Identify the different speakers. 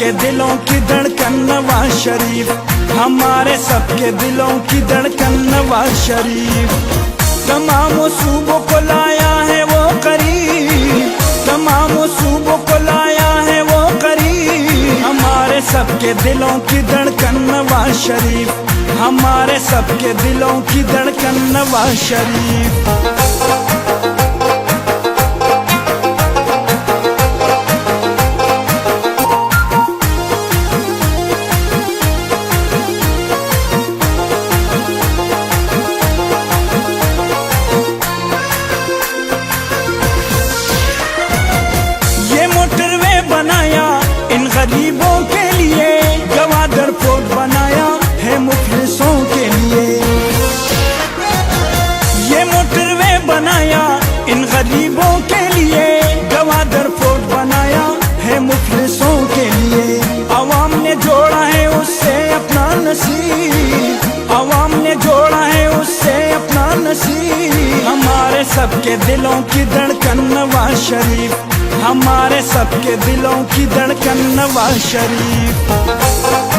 Speaker 1: सबके दिलों की धड़कन नवाज शरीफ, हमारे सबके दिलों की धड़कन नवाज शरीफ। तमाम सूबों को लाया है वो करीब, तमाम सूबों को लाया है वो करीब, हमारे सबके दिलों की धड़कन नवाज शरीफ, हमारे सबके दिलों की धड़कन नवाज शरीफ। बनाया इन गरीबों के लिए, गवादर पोर्ट बनाया है मुफलिसों के लिए। ये मोटरवे बनाया इन गरीबों के लिए, गवादर पोर्ट बनाया है मुफलिसों के लिए। आवाम ने जोड़ा है उससे अपना नसीब, आवाम ने जोड़ा है उससे अपना नसीब, हमारे सबके दिलों की धड़कन नवाज शरीफ, हमारे सबके दिलों की धड़कन नवाज शरीफ।